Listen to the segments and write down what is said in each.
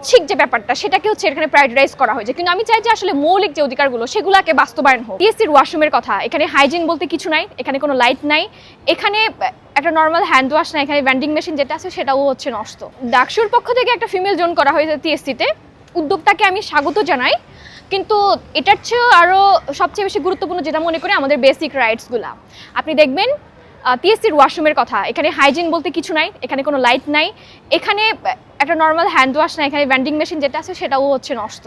ঐচ্ছিক যে ব্যাপারটা সেটাকে হচ্ছে এখানে প্রায়োরিটাইজ করা হয়েছে, কিন্তু আমি চাই যে আসলে মৌলিক যে অধিকারগুলো সেগুলোকে বাস্তবায়ন হোক। টিএসসির ওয়াশরুমের কথা, এখানে হাইজিন বলতে কিছু নাই, এখানে কোনো লাইট নাই, এখানে একটা নর্মাল হ্যান্ড ওয়াশ না, এখানে ভেন্ডিং মেশিন যেটা আছে সেটাও হচ্ছে নষ্ট। ডাকসুর পক্ষ থেকে একটা ফিমেল জোন করা হয়েছে টিএসসিতে, উদ্যোগটাকে আমি স্বাগত জানাই, কিন্তু এটার চেয়েও আরও সবচেয়ে বেশি গুরুত্বপূর্ণ যেটা মনে করি আমাদের বেসিক রাইটসগুলো। আপনি দেখবেন টিএসসির ওয়াশরুমের কথা, এখানে হাইজিন বলতে কিছু নাই, এখানে কোনো লাইট নাই, এখানে একটা নর্মাল হ্যান্ড ওয়াশ না, এখানে ভেন্ডিং মেশিন যেটা আছে সেটাও হচ্ছে নষ্ট।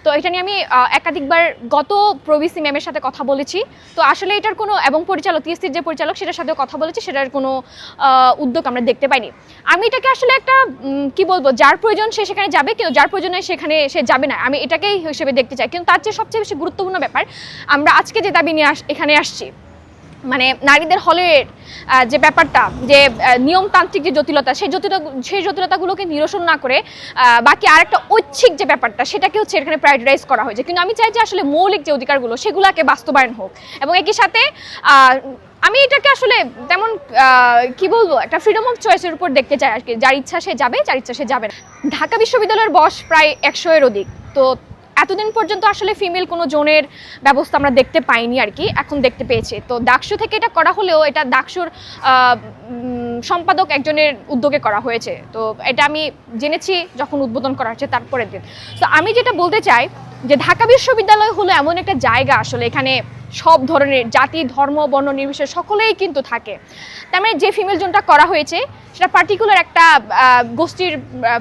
তো এটা নিয়ে আমি একাধিকবার গত প্রভিসি ম্যামের সাথে কথা বলেছি, তো আসলে এটার কোনো, এবং পরিচালক টিএসসির যে পরিচালক সেটার সাথেও কথা বলেছি, সেটার কোনো উদ্যোগ আমরা দেখতে পাইনি। আমি এটাকে আসলে একটা কি বলবো, যার প্রয়োজন সে সেখানে যাবে, কিন্তু যার প্রয়োজন সেখানে সে যাবে না, আমি এটাকেই হিসেবে দেখতে চাই। কিন্তু তার চেয়ে সবচেয়ে বেশি গুরুত্বপূর্ণ ব্যাপার, আমরা আজকে যে দাবি নিয়ে এখানে আসছি, মানে নারীদের হলের যে ব্যাপারটা, যে নিয়মতান্ত্রিক যে জটিলতা, সেই জটিলতাগুলোকে নিরসন না করে বাকি আরেকটা ঐচ্ছিক যে ব্যাপারটা সেটাকে হচ্ছে এখানে প্রায়োরিটাইজ করা হয়েছে, কিন্তু আমি চাই যে আসলে মৌলিক যে অধিকারগুলো সেগুলোকে বাস্তবায়ন হোক। এবং একই সাথে আমি এটাকে আসলে তেমন কি বলবো, একটা ফ্রিডম অফ চয়েসের উপর দেখতে চাই আর কি, যার ইচ্ছা সে যাবে, যার ইচ্ছা সে যাবে না। ঢাকা বিশ্ববিদ্যালয়ের বয়স প্রায় 100-এর অধিক, তো এতদিন পর্যন্ত আসলে ফিমেল কোনো জোনের ব্যবস্থা আমরা দেখতে পাইনি আর কি, এখন দেখতে পেয়েছি। তো ডাকসু থেকে এটা করা হলেও এটা ডাকসুর সম্পাদক একজনের উদ্যোগে করা হয়েছে, তো এটা আমি জেনেছি যখন উদ্বোধন করা হচ্ছে তারপরের দিন। তো আমি যেটা বলতে চাই যে ঢাকা বিশ্ববিদ্যালয় হলো এমন একটা জায়গা, আসলে এখানে সব ধরনের জাতি, ধর্ম, বর্ণ নির্বিশেষে সকলেই কিন্তু থাকে। তার মানে যে ফিমেল জোনটা করা হয়েছে সেটা পার্টিকুলার একটা গোষ্ঠীর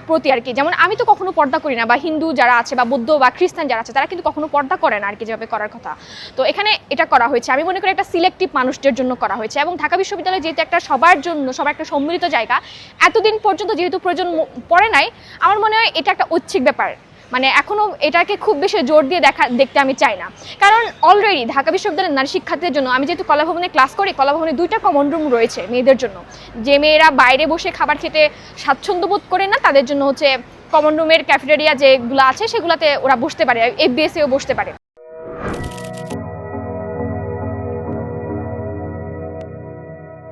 প্রতি আর কি। যেমন আমি তো কখনো পর্দা করি না, বা হিন্দু যারা আছে বা বৌদ্ধ বা খ্রিস্টান যারা আছে তারা কিন্তু কখনো পর্দা করে না আর কি, যেভাবে করার কথা। তো এখানে এটা করা হয়েছে, আমি মনে করি একটা সিলেক্টিভ মানুষদের জন্য করা হয়েছে। এবং ঢাকা বিশ্ববিদ্যালয় যেহেতু একটা সবার জন্য, সবার একটা সম্মিলিত জায়গা, এতদিন পর্যন্ত যেহেতু প্রয়োজন পড়ে নাই, আমার মনে হয় এটা একটা ঐচ্ছিক ব্যাপার, মানে এখনও এটাকে খুব বেশি জোর দিয়ে দেখতে আমি চাই না। কারণ অলরেডি ঢাকা বিশ্ববিদ্যালয়ের নারী শিক্ষার্থীদের জন্য, আমি যেহেতু কলাভবনে ক্লাস করি, কলাভবনে 2টা কমন রুম রয়েছে মেয়েদের জন্য, যে মেয়েরা বাইরে বসে খাবার খেতে স্বাচ্ছন্দ্য বোধ করে না, তাদের জন্য হচ্ছে কমন রুমের ক্যাফেটেরিয়া যেগুলো আছে সেগুলোতে ওরা বসতে পারে, এফবিএসেও বসতে পারে।